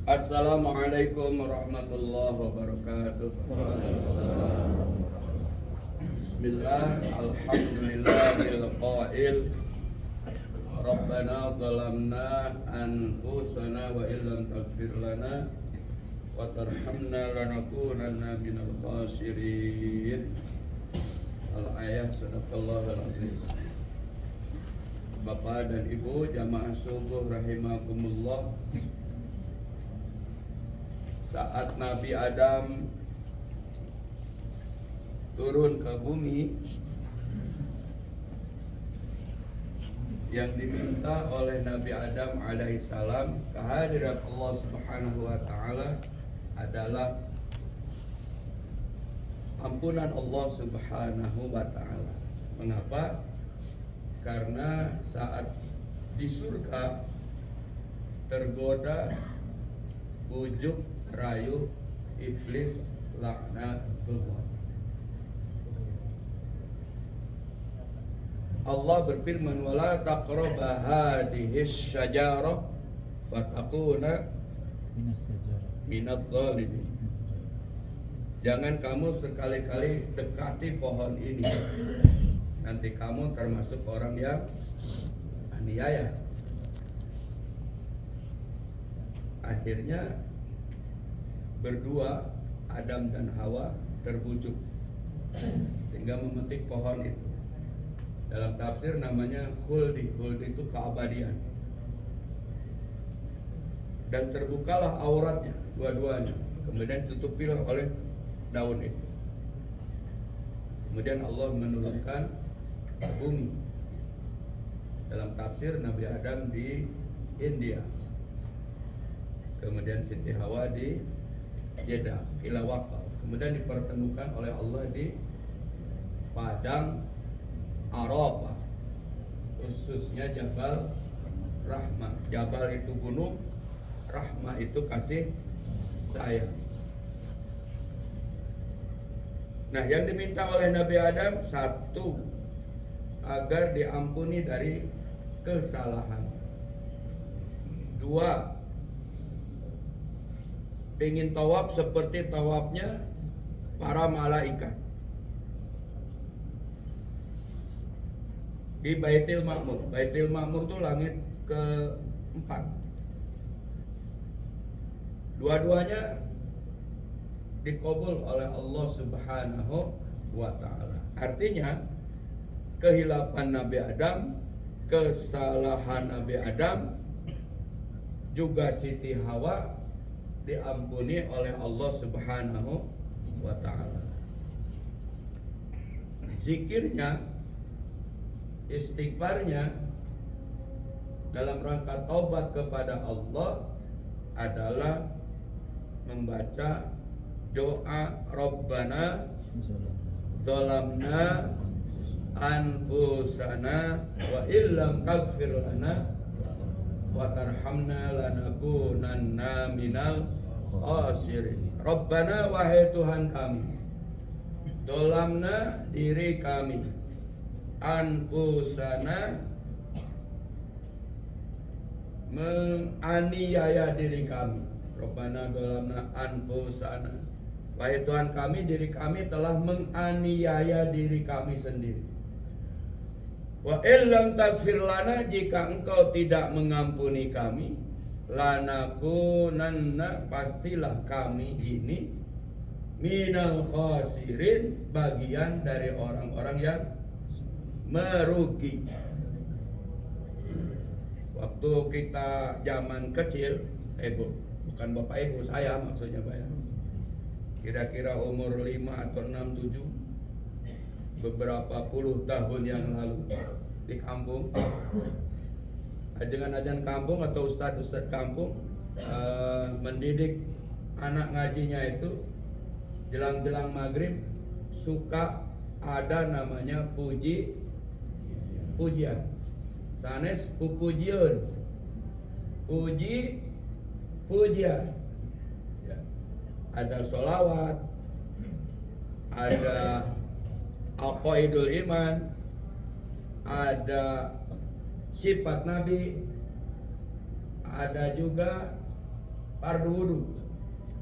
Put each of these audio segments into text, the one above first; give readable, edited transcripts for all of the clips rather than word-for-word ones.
Assalamualaikum warahmatullahi wabarakatuh. Bismillah, alhamdulillahil qail. Rabbana zalamna anfusana wa illam taghfir lana wa tarhamna lanakunanna minal khasirin. Al-ayah, sadaqallahul azim. Bapak dan Ibu jamaah subuh rahimakumullah. Saat Nabi Adam turun ke bumi, yang diminta oleh Nabi Adam alaihissalam kehadirat Allah Subhanahu wa ta'ala adalah ampunan Allah Subhanahu wa ta'ala. Mengapa? Karena saat di surga tergoda, bujuk, rayu iblis laknatullah. Allah berfirman, wala taqraba hadhis syajarah fatakuna minadh dhalimin. Jangan kamu sekali-kali dekati pohon ini, nanti kamu termasuk orang yang aniaya. Akhirnya berdua, Adam dan Hawa, terbujuk sehingga memetik pohon itu. Dalam tafsir namanya khuldi. Khuldi itu keabadian. Dan terbukalah auratnya dua-duanya, kemudian ditutupilah oleh daun itu. Kemudian Allah menurunkan bumi. Dalam tafsir Nabi Adam di India, kemudian Siti Hawa di Jeddah, ila waqaf. Kemudian dipertemukan oleh Allah di padang Arafah, khususnya Jabal Rahmah. Jabal itu gunung, Rahmah itu kasih sayang. Nah, yang diminta oleh Nabi Adam, satu, agar diampuni dari kesalahan. Dua, ingin tawaf seperti tawafnya para malaikat di Baitul Ma'mur. Baitul Ma'mur itu langit keempat. Dua-duanya dikabul oleh Allah Subhanahu wa ta'ala. Artinya kehilapan Nabi Adam, kesalahan Nabi Adam, juga Siti Hawa diampuni oleh Allah Subhanahu wa ta'ala. Zikirnya, istighfarnya dalam rangka taubat kepada Allah adalah membaca doa Rabbana zalamna anfusana wa illam taghfir lana wa tarhamna lanakunanna minal khasirin. Rabbana, wahai Tuhan kami, dolamna, diri kami, anfusana, menganiaya diri kami. Rabbana dolamna anfusana, wahai Tuhan kami, diri kami telah menganiaya diri kami sendiri. Wa illam taghfir lana, jika engkau tidak mengampuni kami, lanakunanna, pastilah kami ini, minal khasirin, bagian dari orang-orang yang merugi. Waktu kita zaman kecil, bukan bapak ibu, saya maksudnya Pak ya, kira-kira umur 5 atau 6, 7, beberapa puluh tahun yang lalu di kampung, ajangan-ajangan kampung atau ustadz-ustadz kampung mendidik anak ngajinya itu jelang-jelang maghrib suka ada namanya pujian, sanes pupujian, pujian ya. Ada sholawat, ada aqaidul iman, ada sifat Nabi, ada juga fardu wudu.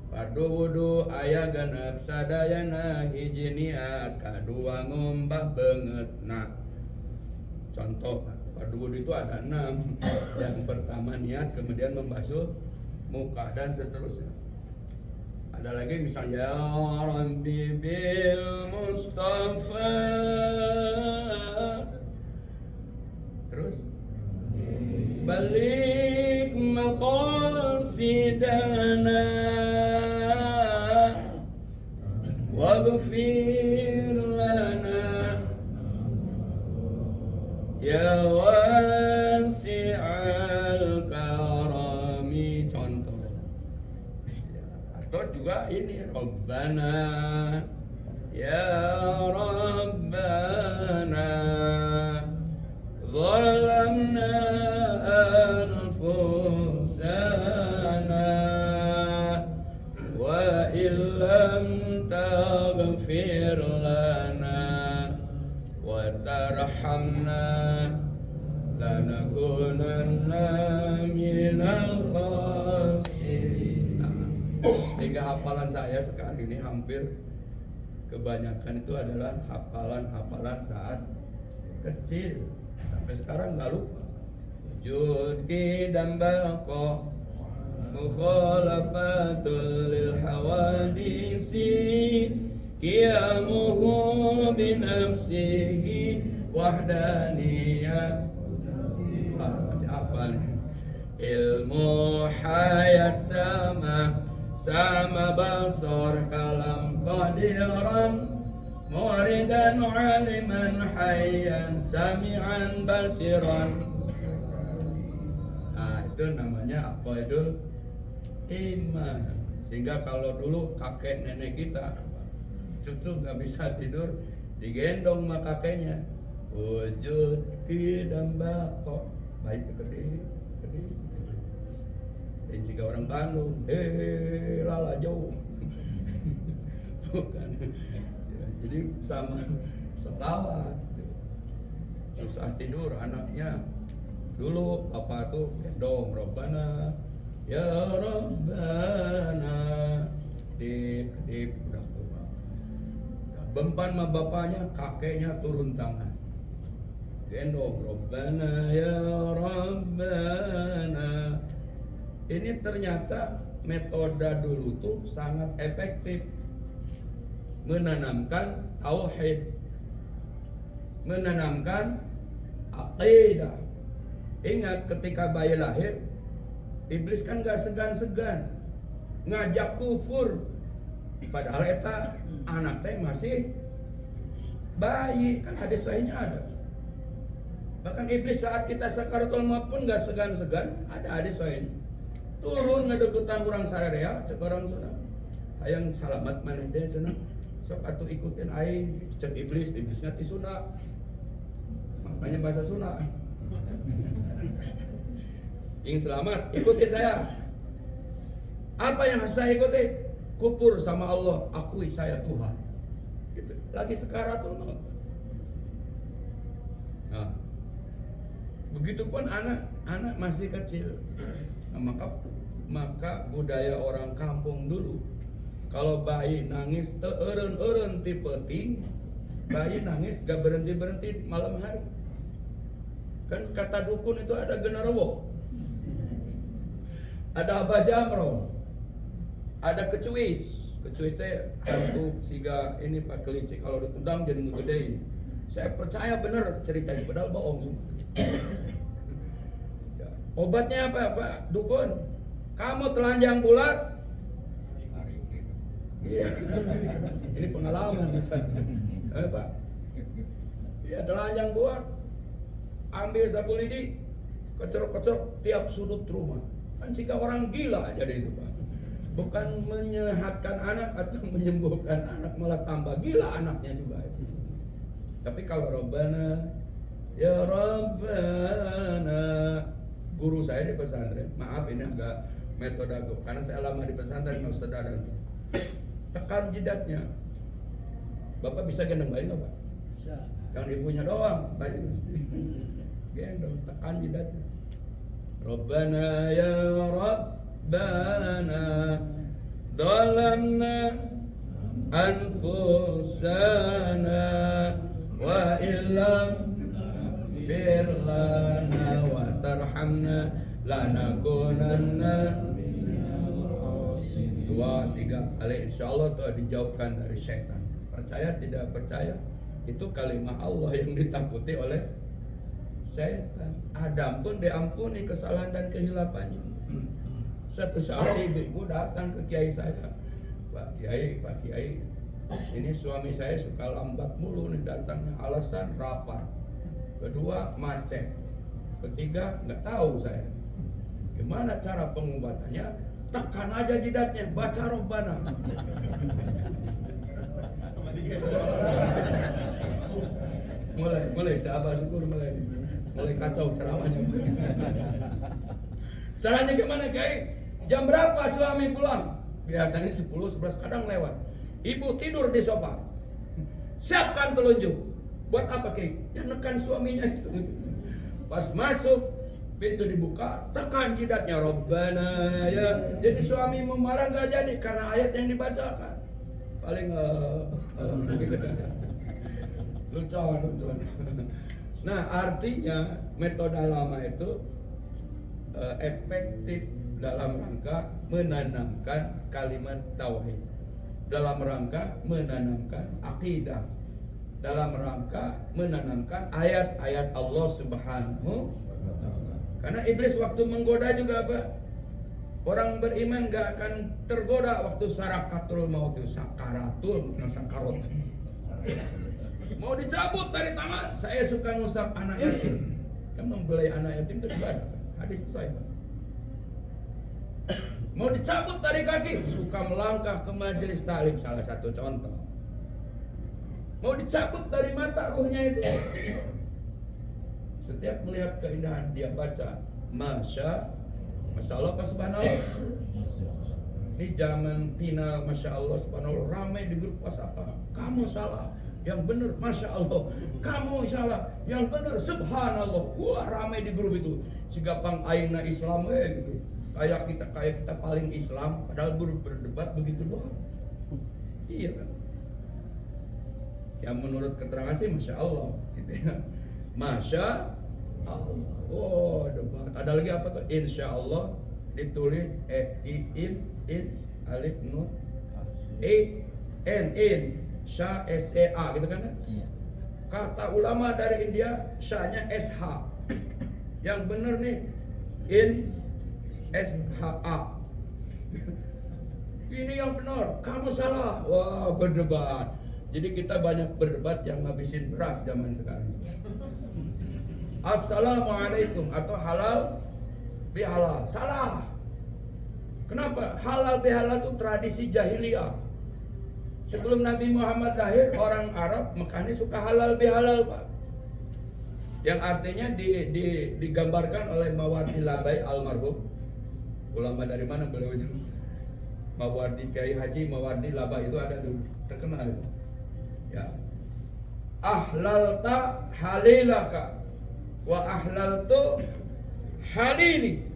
Fardu wudu aya genep sadayana hiji niat kadua ngombah beungeut. Nah, contoh fardu wudu itu ada 6. Yang pertama niat, kemudian membasuh muka dan seterusnya. Ada lagi misalnya ya Rabbi bil Mustafa. Terus balik maqasidana waghfir lana ya wasi'al karami. Contoh. Atau juga ini Rabbana ya Rabbana zalamna anfusana wa illam taghfir lana wa tarhamna lanakunanna minal khasirin. Sehingga hafalan saya sekarang ini hampir kebanyakan itu adalah hafalan-hafalan saat kecil. Sampai sekarang nggak lupa. Judi dan baqa mukhalafatul lil hawadisi qiyamuhu binafsihi wahdaniyah. Masih apa nih? Ilmu hayat sama basar kalam qadiran muridan aliman hayyan sami'an basiran. Nah, itu namanya apa itu? Iman. Sehingga kalau dulu kakek nenek kita, cucu nggak bisa tidur, digendong sama kakeknya. Wujud kidam bako, baik gede. Dan jika orang Bandung, lala jauh. Bukan. Jadi sama selawat. Susah tidur anaknya. Dulu apa tuh? Gendong Rabbana ya Rabbana. Dip udah tua. Bempan sama bapaknya, kakeknya turun tangan. Gendong Rabbana ya Rabbana. Ini ternyata metode dulu tuh sangat efektif menanamkan tauhid, menanamkan aqidah. Ingat ketika bayi lahir, iblis kan gak segan-segan ngajak kufur, padahal eta anak teh masih bayi, kan hadis sahihnya ada. Bahkan iblis saat kita sakaratul maut pun gak segan-segan, ada hadis sahihnya. Turun ngadeuketan urang sararea, cek orang sana. Hayang salamat maneh teh cenah. Sok atuh ikutin aing, cek iblisnya ti Sunda. Makanya bahasa Sunda. Ingin selamat, ikutin saya. Apa yang harus saya ikuti? Kufur sama Allah, akui saya Tuhan. Gitu. Lagi sekaratul maut. Nah, begitupun anak masih kecil. Nah, maka budaya orang kampung dulu, kalau bayi nangis eureun ti peuting, bayi nangis gak berhenti malam hari. Kan kata dukun itu ada genarwo, ada abah jamro, ada kecuis teh hantu siga ini Pak kelinci, kalau ditendang jadi ngegedein. Saya percaya bener ceritanya, padahal bohong semua. Obatnya apa Pak dukun? Kamu telanjang bulat. Iya. Ini pengalaman misalnya. Pak. Ya telanjang bulat. Ambil sapu lidi, kecerok-kecerok tiap sudut rumah. Kan jika orang gila jadi itu Pak. Bukan menyehatkan anak atau menyembuhkan anak, malah tambah gila anaknya juga. Tapi kalau Rabbana ya Rabbana, guru saya di pesantren, maaf ini agak metode aku, karena saya lama di pesantren, mau saudara. Tekan jidatnya. Bapak bisa gendong bayi nggak Pak? Bisa. Jangan ibunya doang, bayi gendong, tekan jidatnya. Rabbana ya Rabb Rabbana Zalamna Anfusana Wa illam firlana Wa tarhamna Lanakunanna. 2, 3 kali insyaallah itu dijauhkan dari setan. Percaya tidak percaya, itu kalimat Allah yang ditakuti oleh setan. Adam pun diampuni kesalahan dan kehilafannya. Suatu saat ibu datang ke kiai saya, Pak Kiai, ini suami saya suka lambat mulu nih datangnya, alasan rapar. Kedua macet. Ketiga nggak tahu saya. Gimana cara pengobatannya? Tekan aja jidatnya, baca Rabbana. mulai sahabat syukur mulai kacau ceramahnya. Caranya gimana, Kiai? Jam berapa suami pulang? Biasanya 10, 11, kadang lewat. Ibu tidur di sofa. Siapkan telunjuk. Buat apa, Kiai? Ya nekan suaminya itu. Pas masuk pintu dibuka, tekan jidatnya Rabbana ya. Jadi suami memarah nggak jadi karena ayat yang dibacakan. Paling lucu. Nah, artinya metode lama itu efektif dalam rangka menanamkan kalimat tauhid, dalam rangka menanamkan akidah, dalam rangka menanamkan ayat-ayat Allah Subhanahu wa Ta'ala. Karena iblis waktu menggoda juga apa? Orang beriman gak akan tergoda waktu sarakatul maut, sakaratul, bukan sakarot. Mau dicabut dari tangan, saya suka ngusap anak yatim. Kan membelai anak yatim itu ibadah. Hadis selesai. Mau dicabut dari kaki, suka melangkah ke majelis taklim, salah satu contoh. Mau dicabut dari mata, ruhnya itu. Setiap melihat keindahan dia baca Masya Allah apa Subhanallah. Ini zaman final Masya Allah Subhanallah, ramai di grup WhatsApp. Kamu salah, yang benar Masya Allah. Kamu salah, yang benar Subhanallah. Wah, ramai di grup itu. Si gampang aina Islam gitu. Kayak kita paling Islam, padahal berdebat begitu doang. Iya kan? Yang menurut keterangan sih Masya Allah gitu ya. Masya Allah. Oh, debat. Ada lagi apa tuh? Insya Allah ditulis alif nun in sya SEA gitu kan? Kata ulama dari India, sya-nya SH. Yang benar nih in SHA. Ini yang benar, kamu salah. Wah, berdebat. Jadi kita banyak berdebat yang ngabisin beras zaman sekarang. Assalamualaikum atau halal bihalal. Salah. Kenapa? Halal bihalal itu tradisi jahiliyah. Sebelum Nabi Muhammad lahir, orang Arab Mekah ini suka halal bihalal, Pak. Yang artinya digambarkan oleh Mawardi Labai almarhum. Ulama dari mana beliau itu? Mawardi Kiai Haji Mawardi Labai itu ada dulu, terkenal itu. Ya. Ahlalta halilaka wa ahlaltu halili.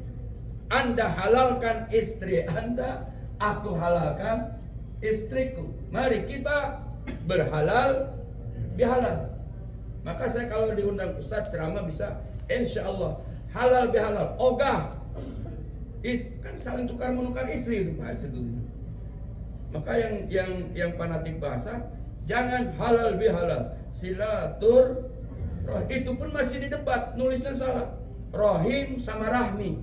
Anda halalkan istri Anda, aku halalkan istriku. Mari kita berhalal bihalal. Maka saya kalau diundang Ustadz ceramah bisa insya Allah halal bihalal. Ogah kan saling tukar menukar istri itu Pak sebetulnya. Maka yang fanatik bahasa jangan halal bihalal, silatur itu pun masih didebat, nulisnya salah. Rohim sama rahmi.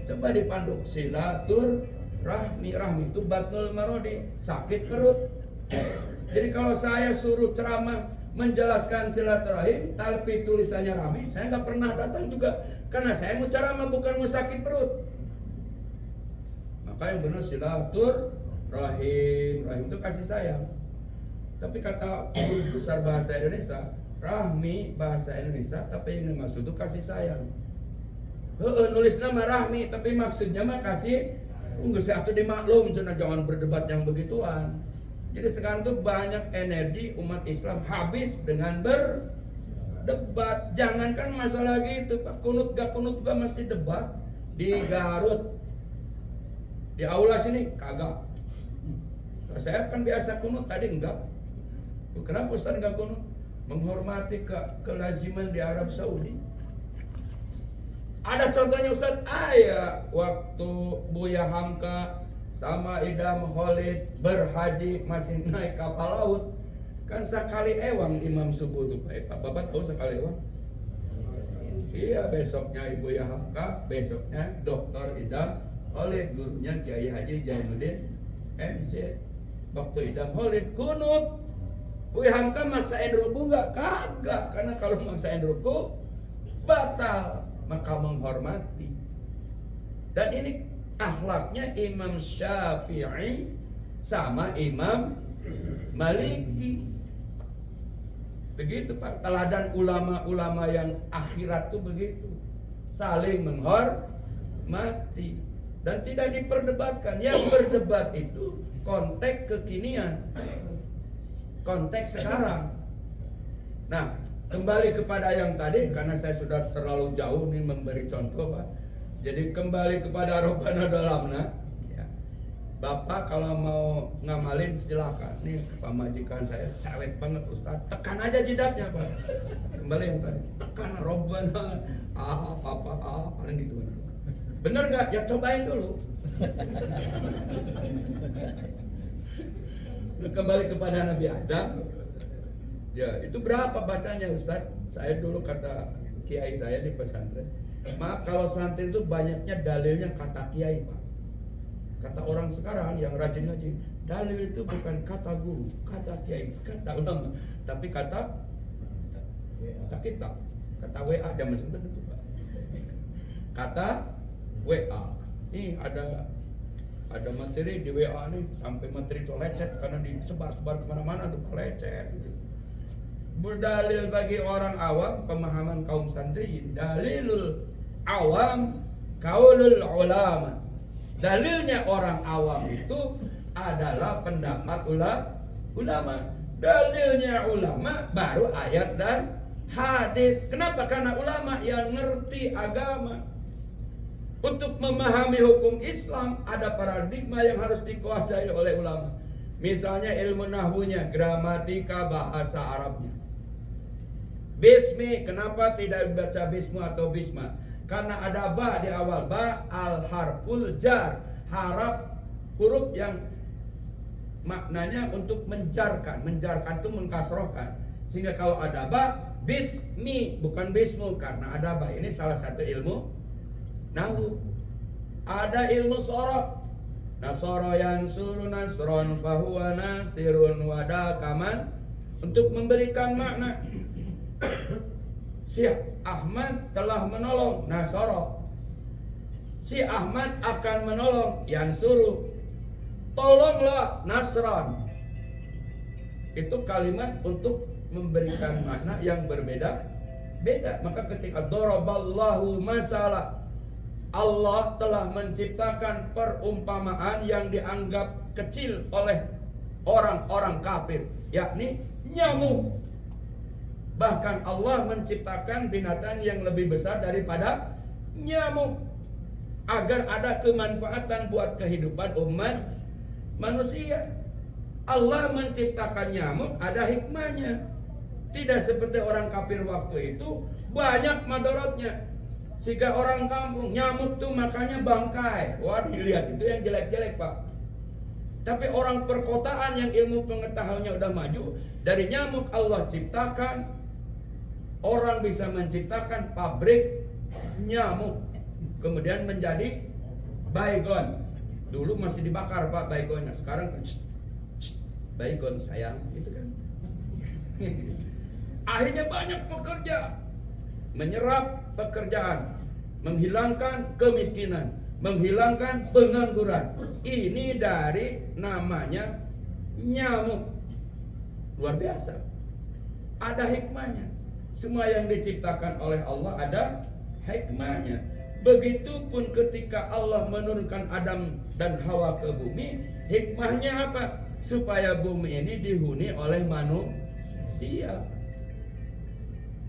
Coba dipanduk silatur rahmi itu batnul marodi, sakit perut. Jadi kalau saya suruh ceramah menjelaskan silaturahim tapi tulisannya rahmi, saya nggak pernah datang juga karena saya mau ceramah bukan mau sakit perut. Maka yang benar silatur rahim itu kasih sayang. Tapi kata guru besar bahasa Indonesia, rahmi bahasa Indonesia, tapi yang dimaksud itu kasih sayang. Nulis nama rahmi, tapi maksudnya mah kasih. Enggak satu dimaklum, jangan berdebat yang begituan. Jadi sekarang tuh banyak energi umat Islam habis dengan berdebat. Jangankan masalah gitu, Pak. Kunut gak kunut juga masih debat di Garut. Di aula sini kagak. Nah, saya kan biasa kunut, tadi enggak. Kenapa Ustaz enggak kunut? Menghormati kelaziman di Arab Saudi. Ada contohnya Ustaz, waktu Buya Hamka sama Idam Khalid berhaji masih naik kapal laut. Kan sekali ewang imam subuh tuh Pak. Bapak tahu sekali ewang? Iya, besoknya Ibu Ya Hamka, besoknya Dr. Idam Khalid, gurunya Kiai Haji Jainuddin MC. Waktu Idam Khalid kunut, Bu Ya Hamka maksain ruku nggak? Kagak, karena kalau maksain ruku batal, maka menghormati. Dan ini akhlaknya Imam Syafi'i sama Imam Maliki. Begitu Pak, teladan ulama-ulama yang akhirat tuh begitu, saling menghormati dan tidak diperdebatkan. Yang berdebat itu konteks kekinian, konteks sekarang. Nah, kembali kepada yang tadi, karena saya sudah terlalu jauh nih memberi contoh Pak. Jadi kembali kepada Robbana Dalamna. Bapak kalau mau ngamalin silakan. Nih pamajikan saya cewek banget Ustaz. Tekan aja jidatnya Pak. Kembali yang tadi. Tekan Robbana paling gitu. Bener nggak? Ya cobain dulu. Nah, kembali kepada Nabi Adam. Ya itu berapa bacanya Ustaz? Saya dulu kata kiai saya di pesantren. Maaf kalau santri itu banyaknya dalilnya kata kiai Pak. Kata orang sekarang yang rajin ngaji, dalil itu bukan kata guru, kata kiai, kata ulama, tapi kata kita, kata WA zaman sebentar itu Pak. Kata WA. Ini ada materi di WA nih, sampai materi itu lecet karena disebar-sebar kemana-mana tuh lecet. Berdalil bagi orang awam, pemahaman kaum santri, dalilul awam qaulul ulama. Dalilnya orang awam itu adalah pendapat ulama. Dalilnya ulama baru ayat dan hadis. Kenapa? Karena ulama yang ngerti agama. Untuk memahami hukum Islam ada paradigma yang harus dikuasai oleh ulama. Misalnya ilmu nahwunya, gramatika bahasa Arabnya. Bismi, kenapa tidak dibaca bismu atau bisma? Karena ada ba di awal, ba al harful jar, huruf yang maknanya untuk menjarkan itu mengkasrohkan. Sehingga kalau ada ba, bismi bukan bismu, karena ada ba. Ini salah satu ilmu nahwu. Ada ilmu sorof. Nasoro yansuru nasron fahuwa nasirun wadakaman, untuk memberikan makna. Si Ahmad telah menolong Nasoro. Si Ahmad akan menolong Yansuru. Tolonglah Nasron. Itu kalimat untuk memberikan makna yang berbeda-beda. Maka ketika daraballahu masalah, Allah telah menciptakan perumpamaan yang dianggap kecil oleh orang-orang kafir, yakni nyamuk. Bahkan Allah menciptakan binatang yang lebih besar daripada nyamuk agar ada kemanfaatan buat kehidupan umat manusia. Allah menciptakan nyamuk ada hikmahnya. Tidak seperti orang kafir waktu itu banyak madorotnya. Sehingga orang kampung nyamuk tuh makanya bangkai. Wah, dilihat itu yang jelek-jelek Pak. Tapi orang perkotaan yang ilmu pengetahuannya udah maju, dari nyamuk Allah ciptakan. Orang bisa menciptakan pabrik nyamuk, kemudian menjadi baygon. Dulu masih dibakar Pak baygonnya, sekarang baygon sayang, gitu kan. Akhirnya banyak pekerja, menyerap pekerjaan, menghilangkan kemiskinan, menghilangkan pengangguran. Ini dari namanya nyamuk. Luar biasa. Ada hikmahnya. Semua yang diciptakan oleh Allah ada hikmahnya. Begitupun ketika Allah menurunkan Adam dan Hawa ke bumi, hikmahnya apa? Supaya bumi ini dihuni oleh manusia.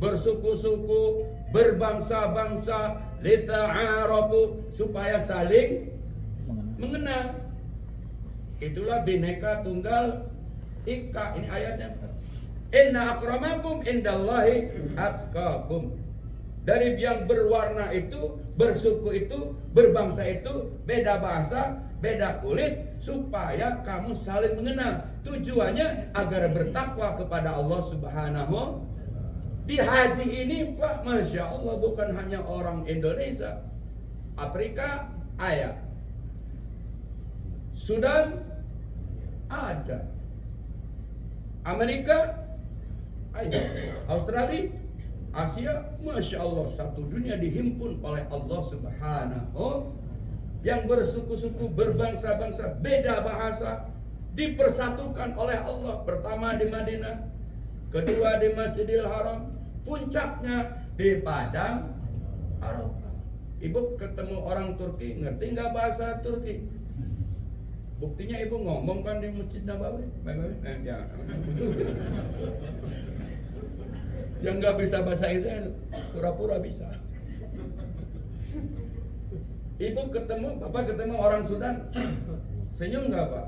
Bersuku-suku, berbangsa-bangsa, lita'arafu, supaya saling mengenal. Itulah Bhinneka Tunggal Ika. Ini ayatnya. Inna akramakum indallahi atqakum. Dari yang berwarna itu, bersuku itu, berbangsa itu, beda bahasa, beda kulit, supaya kamu saling mengenal. Tujuannya agar bertakwa kepada Allah Subhanahu. Di haji ini Pak, Masya Allah, bukan hanya orang Indonesia, Afrika ada, Sudan ada, Amerika ada, Australia, Asia, Masya Allah, satu dunia dihimpun oleh Allah Subhanahu. Yang bersuku-suku, berbangsa-bangsa, beda bahasa, dipersatukan oleh Allah. Pertama di Madinah, kedua di Masjidil Haram, puncaknya di Padang Arafah. Ibu ketemu orang Turki, ngerti nggak bahasa Turki? Buktinya ibu ngomong kan di Masjid Nabawi. Ya. Yang nggak bisa bahasa Inggris, pura-pura bisa. Ibu ketemu, bapak ketemu orang Sudan, senyum nggak Pak?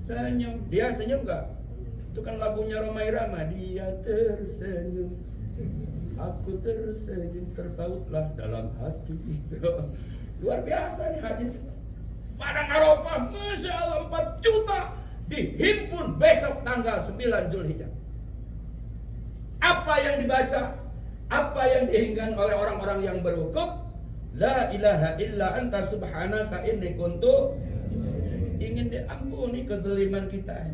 Senyum. Dia senyum nggak? Itu kan lagunya Rhoma Irama. Dia tersenyum, aku tersenyum, terpautlah dalam hati. Luar biasa nih haji. Padang Arafah, Masya Allah, 4 juta dihimpun besok tanggal 9 Zulhijjah. Apa yang dibaca, apa yang diinginkan oleh orang-orang yang berwukuf, la ilaha illa anta subhanaka inni kuntu, ingin diampuni kezaliman kita.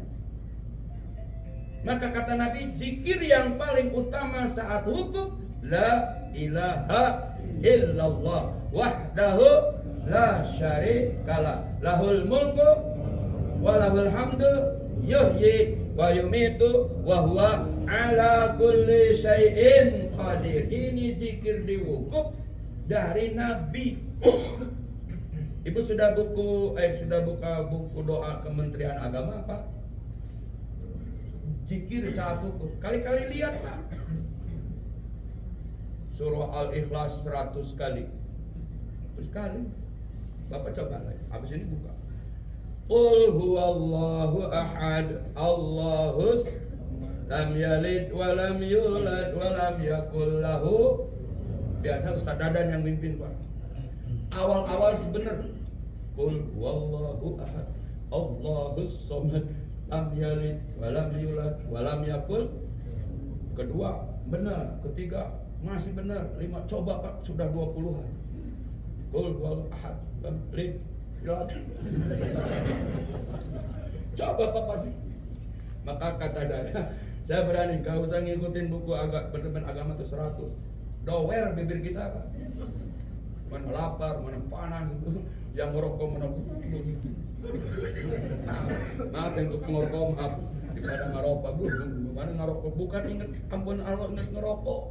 Maka kata Nabi, zikir yang paling utama saat wukuf, la ilaha illallah wahdahu la syarikalah, lahul mulku wa lahul hamdu yuhyi wa yumitu wa huwa ala kulli syai'in qadir. Ini zikir di wukuf dari Nabi. Ibu sudah buka buku doa Kementerian Agama Pak? Zikir saat wukuf. Kali-kali lihat Pak. Surah Al-Ikhlas 100 kali. Terus kali. Bapak coba lagi. Habis ini buka. Qul huwallahu ahad, Allahus lam yalid wa lam yulad wa lam yakul lahu. Biasa Ustaz Dadan yang mimpin Pak. Awal-awal sebenarnya Qul huwallahu ahad, Allahus samad, lam yalid wa lam yulad wa lam yakul. Kedua benar, ketiga masih benar, 5 coba Pak, sudah 20-an. Qul huwallahu ahad, lam yalid. Coba Pak pasti. Maka kata saya berani, gak usah ngikutin buku berteman agama itu 100. Dower bibir kita Pak. Mana lapar, mana panas itu. Yang ngerokok mana maaf yang ngerokok maaf. Di Padang Arafah mana ngerokok, bukan ingat ampun Allah, ingat ngerokok.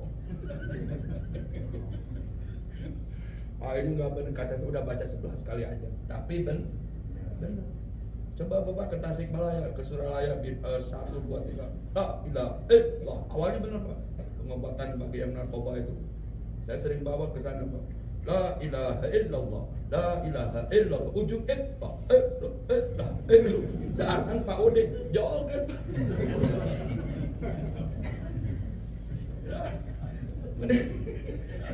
Ini nggak benar, kata saya udah baca 11 kali aja. Tapi benar. Coba Bapak ke Tasikmalaya, ke Suralaya, 1, 2, 3. Awalnya benar Pak. Pengobatan bagi yang narkoba itu. Saya sering bawa ke sana Pak. La ilaha illallah, la ilaha illallah. Ujung jangan Pak Udin, joget Pak.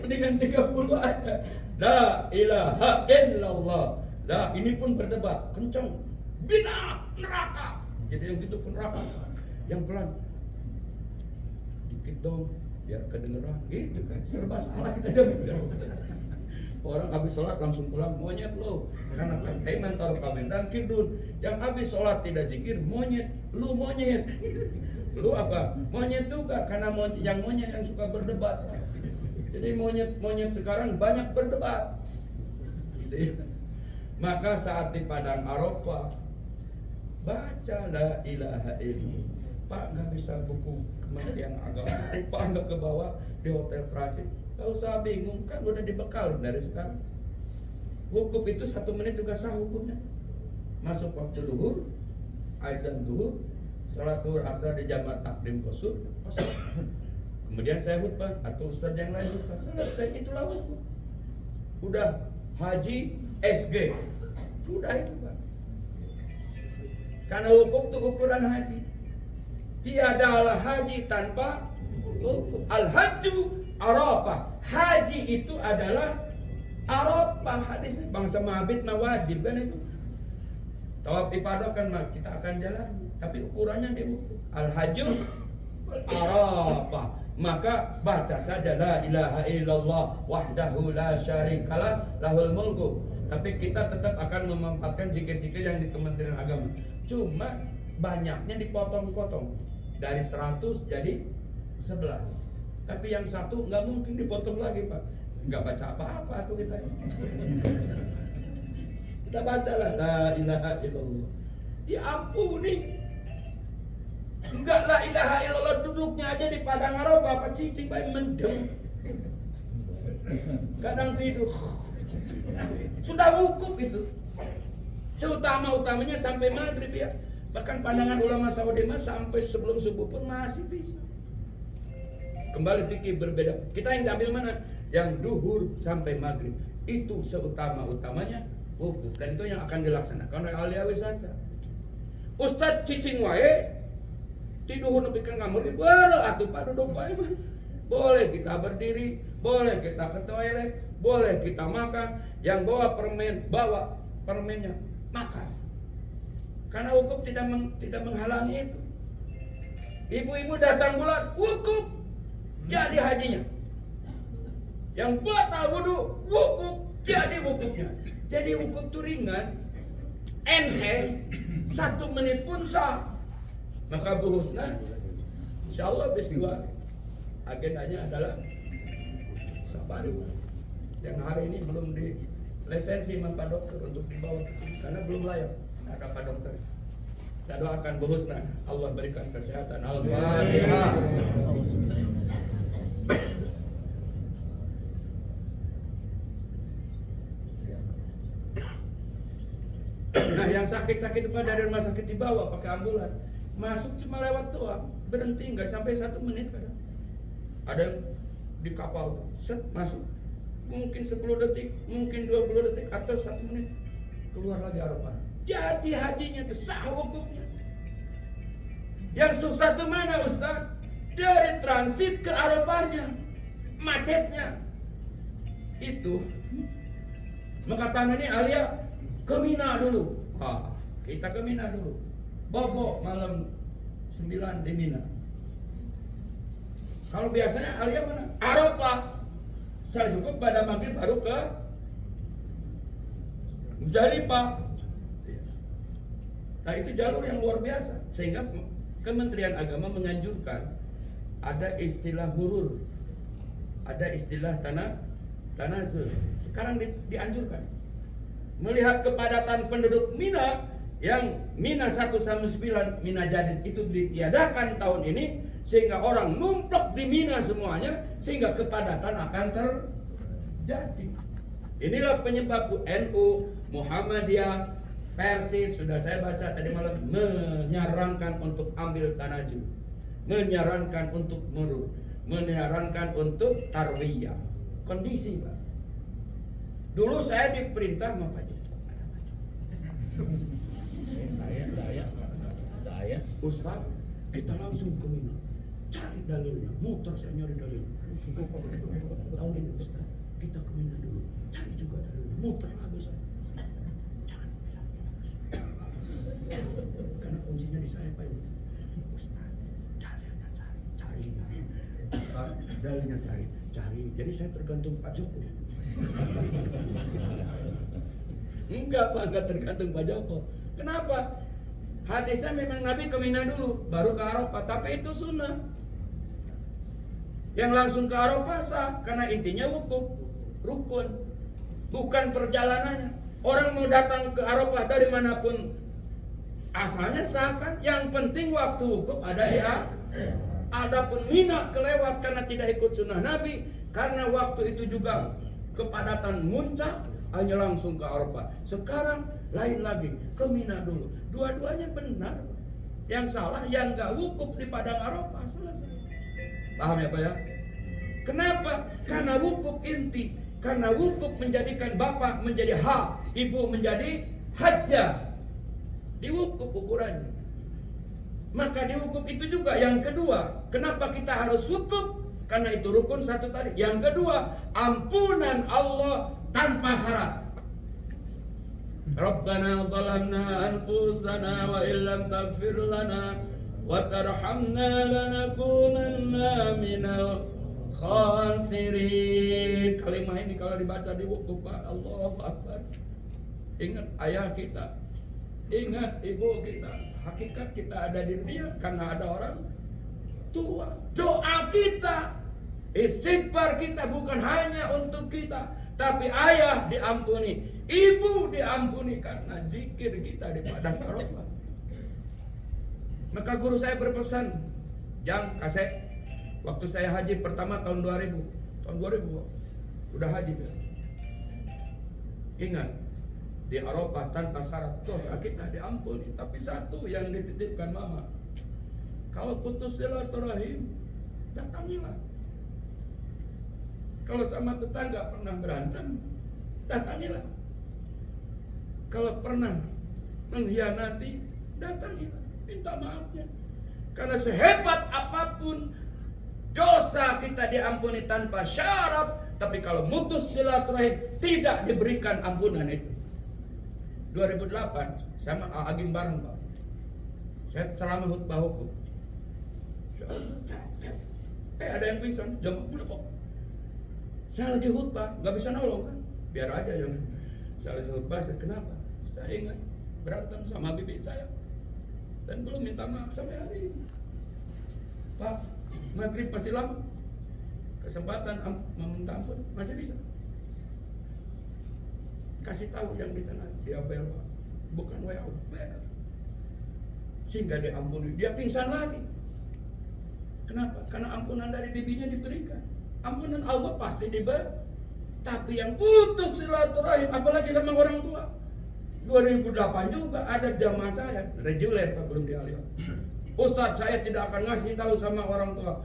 Mendingan 30 aja. La ilaha illallah. Lah ini pun berdebat kencang. Bid'ah, neraka. Jadi yang gitu pun neraka. Yang pelan. Dikit dong biar kedengeran. Gitu kan. Serba salah kita jadi. Orang habis sholat langsung pulang, monyet lo. Karena iman taruh kamen dan kidun. Yang habis sholat tidak zikir, monyet. Lu monyet. Lu apa? Monyet juga. Karena yang monyet yang suka berdebat. Jadi monyet sekarang banyak berdebat. Maka saat di Padang Arafah, baca la ilaha illallah. Pak nggak bisa buku Kementerian Agama, Pak nggak ke bawah di hotel transit. Gak usah bingung, kan udah dibekal dari sekarang. Wukuf itu 1 menit juga sah hukumnya. Masuk waktu duhur, azan duhur, salat duhur asar di jamaah takdim qusur. Kemudian saya khutbah atau ustaz yang lain khutbah. Selesai, itulah wukuf. Udah haji SG. Udah itu Pak. Karena wukuf itu ukuran haji. Tiadalah haji tanpa wukuf. Al-hajju Arafah. Haji itu adalah Arafah. Hadisnya bangsa mabit mah wajib kan itu. Tawaf ifadah kan kita akan jalan, tapi ukurannya di wukuf. Al-hajju Arafah. Maka baca saja la ilaha illallah wahdahu la syarikalah lahul mulku. Tapi kita tetap akan memanfaatkan zikir-zikir yang di Kementerian Agama. Cuma banyaknya dipotong-potong. Dari 100 jadi 11. Tapi yang satu nggak mungkin dipotong lagi Pak. Nggak baca apa-apa tuh kita. Kita baca lah la ilaha illallah. Diampuni. Enggak la ilaha illallah duduknya aja di padang Arafah apa cicing bae mendem. Kadang tidur. Sudah wukuf itu. Seutama-utamanya sampai maghrib ya. Bahkan pandangan ulama Saudi mah sampai sebelum subuh pun masih bisa. Kembali fikih berbeda. Kita yang ambil mana? Yang duhur sampai maghrib. Itu seutama-utamanya wukuf. Dan itu yang akan dilaksanakan oleh ahli wisata. Ustadz cicing wae tidur nepikeun ngamur baru atuh Pak duduk bae. Boleh kita berdiri, boleh kita ke toilet, boleh kita makan. Yang bawa permennya makan. Karena wukuf tidak menghalangi itu. Ibu-ibu datang bulan wukuf jadi hajinya. Yang batal wudu wukuf jadi wukufnya. Jadi wukuf itu ringan, enteng, 1 menit pun sah. Maka Bu Husna insyaallah besok agendanya adalah safari yang hari ini belum dilisensi sama Pak Dokter untuk dibawa ke sini karena belum layak ada Pak Dokter. Kita doakan Bu Husna Allah berikan kesehatan. Al-Fatihah. Nah yang sakit-sakit itu dari rumah sakit dibawa pakai ambulan. Masuk cuma lewat doang, berhenti nggak sampai 1 menit kadang. Ada di kapal, set masuk, mungkin 10 detik, mungkin 20 detik atau 1 menit keluar lagi Arafah. Jadi hajinya itu sah wukufnya. Yang susah itu mana Ustaz? Dari transit ke Arafahnya, macetnya. Itu maka tanah ini Alia ke Mina dulu. Kita ke Mina dulu. Bobo malam 9 di Mina. Kalau biasanya Alia mana? Arafah. Saya cukup pada maghrib baru ke Muzdalifah. Nah itu jalur yang luar biasa. Sehingga Kementerian Agama menganjurkan ada istilah hurur, ada istilah tanazul. Sekarang dianjurkan. Melihat kepadatan penduduk Mina yang Mina 1-9 Mina Jadid itu ditiadakan tahun ini sehingga orang numplok di Mina semuanya sehingga kepadatan akan terjadi. Inilah penyebab NU, Muhammadiyah, Persis sudah saya baca tadi malam menyarankan untuk ambil tanajul, menyarankan untuk murud, menyarankan untuk tarwiyah. Kondisi Pak. Dulu saya diperintah sama Pak Daya. Ustaz, kita langsung ke Mina. Cari dalilnya, muter saya nyari dalil. Tahun ini Ustaz, kita ke Mina dulu. Cari juga dalilnya, muter lagi saya. Karena kuncinya di saya Pak. Ustaz, dalilnya cari. Ustaz, dalilnya cari. Jadi saya tergantung Pak Joko. Enggak Pak, enggak tergantung Pak Joko. Kenapa? Hadisnya memang Nabi ke Mina dulu, baru ke Arafah. Tapi itu sunnah. Yang langsung ke Arafah sah, karena intinya wukuf, rukun, bukan perjalanannya. Orang mau datang ke Arafah dari manapun, asalnya sah kan. Yang penting waktu wukuf ada ya. Adapun Mina kelewat karena tidak ikut sunnah Nabi, karena waktu itu juga kepadatan muncak, hanya langsung ke Arafah. Sekarang lain lagi, ke Mina dulu. Dua-duanya benar. Yang salah yang gak wukuf di padang Arafah, selesai. Paham ya Pak ya? Kenapa? Karena wukuf inti. Karena wukuf menjadikan bapak menjadi hak, ibu menjadi hajjah. Diwukuf ukurannya. Maka diwukuf itu juga yang kedua. Kenapa kita harus wukuf? Karena itu rukun satu tadi. Yang kedua, ampunan Allah tanpa syarat. Rabbana zalamna anfusana wa illam taghfir lana wa tarhamna lanakunanna minal khasirin. Kalimat ini kalau dibaca di wukuf, Allahu Akbar. Ingat ayah kita, ingat ibu kita. Hakikat kita ada di dunia karena ada orang tua. Doa kita, istighfar kita bukan hanya untuk kita, tapi ayah diampuni, ibu diampuni karena zikir kita di padang Arafah. Maka guru saya berpesan, yang kaset waktu saya haji pertama tahun 2000 udah haji saya. Ingat, di Arafah tanpa syarat dosa kita diampuni, tapi satu yang dititipkan mama, kalau putus silaturahim datangilah. Kalau sama tetangga pernah berantem, datangilah. Kalau pernah mengkhianati, datangilah, minta maafnya. Karena sehebat apapun dosa kita diampuni tanpa syarat, tapi kalau mutus silaturahim tidak diberikan ampunan itu. 2008 sama Agim bareng Pak. Saya ceramah khutbah hukum. Ada yang pingsan, jam udah kok. Saya lagi khutbah, nggak bisa nolong kan? Biar aja yang saya lagi khutbah. Kenapa? Saya ingat berantem sama bibi saya dan belum minta maaf sampai hari ini. Pak, maghrib masih lama. Kesempatan meminta ampun masih bisa. Kasih tahu yang di tanah, dia bel, bukan WA, bel. Sehingga dia ampuni, dia pingsan lagi. Kenapa? Karena ampunan dari bibinya diberikan. Ampunan Allah pasti diberi. Tapi yang putus silaturahim, apalagi sama orang tua. 2008 juga ada jamaah saya, reguler Pak, belum dialih. Ustadz, saya tidak akan ngasih tahu sama orang tua.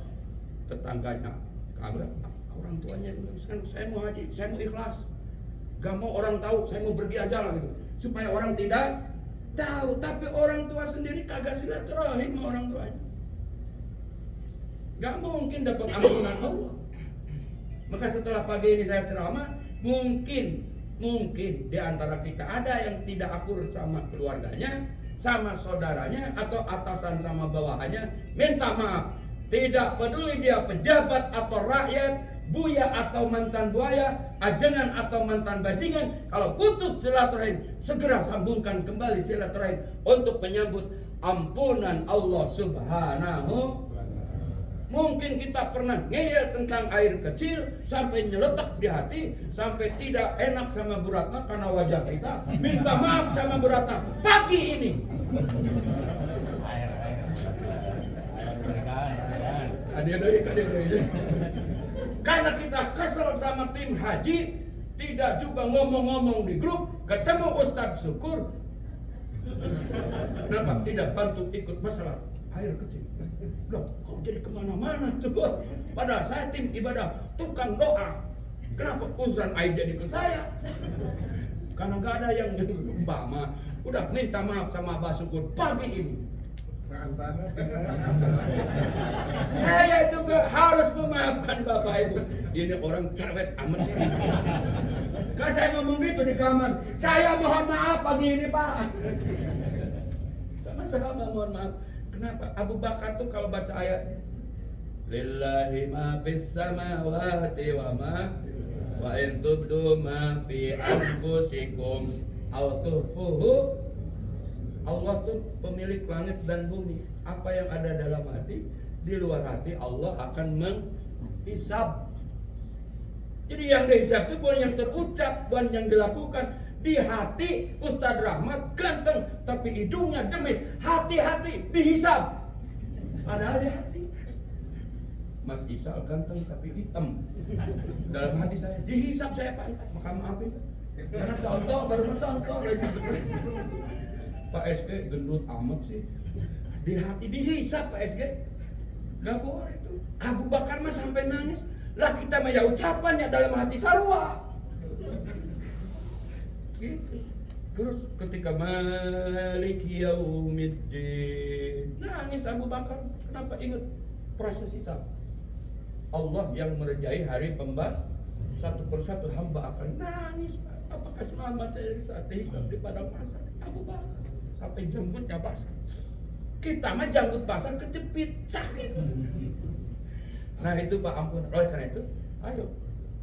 Tetangganya, kagak, orang tuanya kan saya mau haji, saya mau ikhlas. Gak mau orang tahu, saya mau pergi aja lah gitu. Supaya orang tidak tahu. Tapi orang tua sendiri kagak silaturahim sama orang tuanya. Gak mungkin dapat ampunan Allah. Maka setelah pagi ini saya ceramah, mungkin di antara kita ada yang tidak akur sama keluarganya, sama saudaranya, atau atasan sama bawahannya, minta maaf. Tidak peduli dia pejabat atau rakyat, buaya atau mantan buaya, ajengan atau mantan bajingan, kalau putus silaturahim, segera sambungkan kembali silaturahim untuk menyambut ampunan Allah Subhanahu. Mungkin kita pernah ngeyel tentang air kecil sampai nyeletak di hati, sampai tidak enak sama Bu Ratna karena wajah kita. Minta maaf sama Bu Ratna pagi ini. Karena kita kesel sama tim haji, tidak juga ngomong-ngomong di grup, ketemu Ustadz Syukur, kenapa tidak bantu ikut masalah air kecil? Loh, kok jadi kemana-mana tuh? Padahal saya tim ibadah, tukang doa. Kenapa urusan air jadi ke saya? Karena nggak ada yang umpama. Udah minta maaf sama Abah Syukur pagi ini. Saya juga harus memaafkan Bapak Ibu. Ini orang cerewet amat ini. Kan saya ngomong gitu di kamar. Saya mohon maaf pagi ini Pak. Sama-sama mohon maaf. Kenapa? Abu Bakar tuh kalau baca ayat Lillahi ma fis samawati wa ma wa in tubdu ma fi anfusikum aw tukhfuhu. Allah tuh pemilik langit dan bumi. Apa yang ada dalam hati, di luar hati Allah akan menghisab. Jadi yang dihisab itu bukan yang terucap, bukan yang dilakukan. Di hati Ustadz Rahmat ganteng, tapi hidungnya demis. Hati-hati dihisab. Padahal di hati Mas Isal ganteng tapi hitam. Dalam hati saya dihisab, saya pantas. Maka maafin. Karena contoh baru mencontoh. Pak SG gendut amat sih. Di hati dihisab Pak SG. Gak boleh itu. Abu Bakar mah sampai nangis. Lah kita mah ya ucapannya dalam hati sarwa. Gitu. Terus ketika Maliki Yaumiddin, nangis Abu Bakar. Kenapa? Ingat proses hisab. Allah yang merajai hari pembahasan. Satu persatu hamba akan nangis. Apakah selamat saya saat hisab di padang mahsyar? Abu Bakar sampai janggutnya basah. Kita mah janggut basah kejepit, sakit. Nah itu Pak, ampun. Oleh karena itu, ayo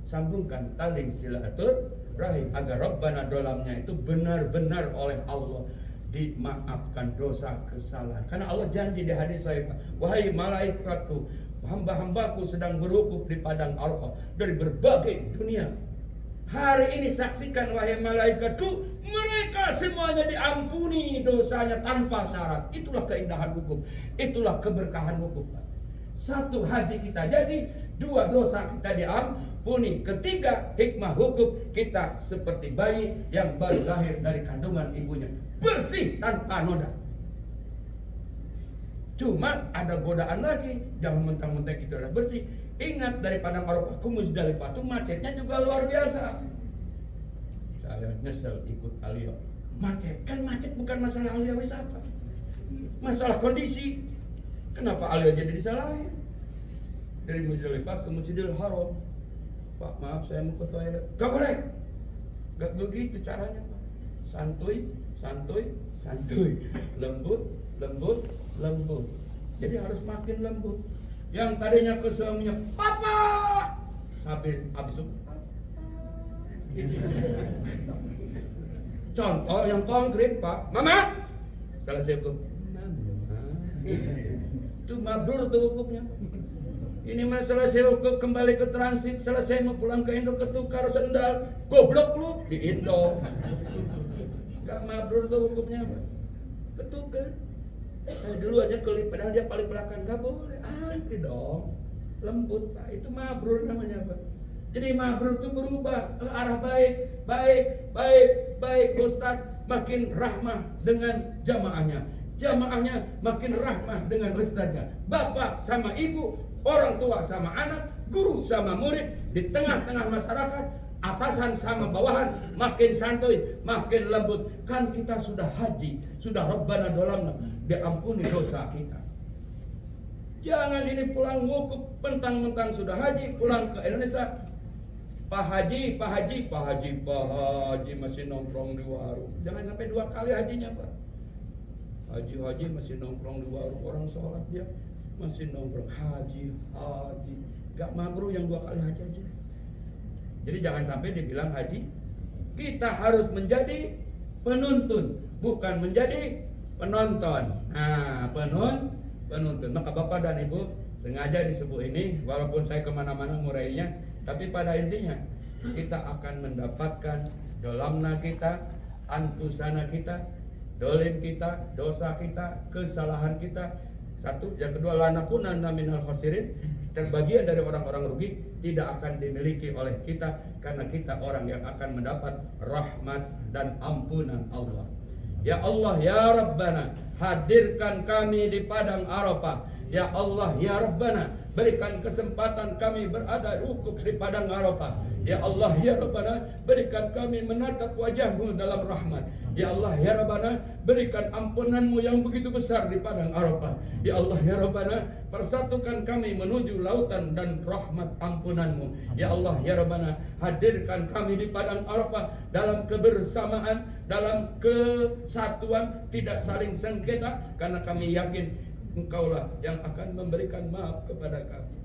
sambungkan tali silaturahim agar Rabbana dolamnya itu benar-benar oleh Allah dimaafkan dosa kesalahan. Karena Allah janji di hadis saya, wahai malaikatku, hamba-hambaku sedang berwukuf di padang Arafah dari berbagai dunia. Hari ini saksikan wahai malaikatku, mereka semuanya diampuni dosanya tanpa syarat. Itulah keindahan hukum, itulah keberkahan hukum. Satu, haji kita jadi, dua, dosa kita diampuni. Ketiga, hikmah hukum kita seperti bayi yang baru lahir dari kandungan ibunya, bersih tanpa noda. Cuma ada godaan lagi, jangan mentang-mentang kita udah bersih. Ingat dari padang Arafah ke Muzdalifah itu macetnya juga luar biasa. Saya nyesel ikut Alia. Macet, kan macet bukan masalah Alia wisata, masalah kondisi. Kenapa Alia jadi disalahin? Dari Muzdalifah ke Masjidil Haram, Pak maaf saya mau ke toilet. Gak boleh, gak begitu caranya Pak. Santuy, santuy, santuy, lembut, lembut, lembut. Jadi harus makin lembut. Yang tadinya ke suaminya, papa, sampai habis itu. Contoh yang konkret Pak, mama, selesai hukum, itu mabrur tuh hukumnya. Ini masalah selesai kembali ke transit, selesai mau pulang ke Indo ketukar sendal, goblok lu di Indo. Gak mabrur tuh hukumnya Pak. Ketukar. Saya dulu aja kelip, padahal dia paling belakang. Gak boleh, antri dong. Lembut Pak, itu mabrur namanya Pak. Jadi mabrur itu berubah ke arah baik, baik, baik, baik. Ustadz makin rahmah dengan jamaahnya, jamaahnya makin rahmah dengan ustadznya. Bapak sama ibu, orang tua sama anak, guru sama murid, di tengah-tengah masyarakat, atasan sama bawahan, makin santuy, makin lembut. Kan kita sudah haji, sudah Rabbana dolamna, diampuni dosa kita. Jangan ini pulang wukuf, mentang-mentang sudah haji, pulang ke Indonesia, Pak Haji, Pak Haji, Pak Haji, Pak Haji masih nongkrong di warung. Jangan sampai 2 kali hajinya Pak. Haji masih nongkrong di warung, orang sholat dia masih nongkrong. Haji, gak mabrur yang 2 kali haji aja. Jadi jangan sampai dibilang haji. Kita harus menjadi penuntun, bukan menjadi penonton. Nah, penuntun. Maka Bapak dan Ibu sengaja disebut ini, walaupun saya kemana-mana ngurainya, tapi pada intinya kita akan mendapatkan dolamna kita, anfusana kita, dolim kita, dosa kita, kesalahan kita. Satu, yang kedua, lanakunanna minal khasirin, terbagian dari orang-orang rugi, tidak akan dimiliki oleh kita karena kita orang yang akan mendapat rahmat dan ampunan Allah. Ya Allah, ya Rabbana, hadirkan kami di padang Arafah. Ya Allah, ya Rabbana, berikan kesempatan kami berada wukuf di padang Arafah. Ya Allah, ya Rabbana, berikan kami menatap wajah-Mu dalam rahmat. Ya Allah, ya Rabbana, berikan ampunan-Mu yang begitu besar di padang Arafah. Ya Allah, ya Rabbana, persatukan kami menuju lautan dan rahmat ampunan-Mu. Ya Allah, ya Rabbana, hadirkan kami di padang Arafah dalam kebersamaan, dalam kesatuan, tidak saling sengketa, karena kami yakin Engkaulah yang akan memberikan maaf kepada kami.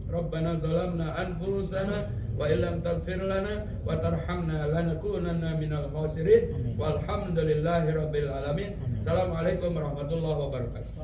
Rabbana zalamna anfusana wa illam taghfir lana wa tarhamna lanakunanna minal khasirin. Walhamdulillahi rabbil alamin. Assalamualaikum warahmatullahi wabarakatuh.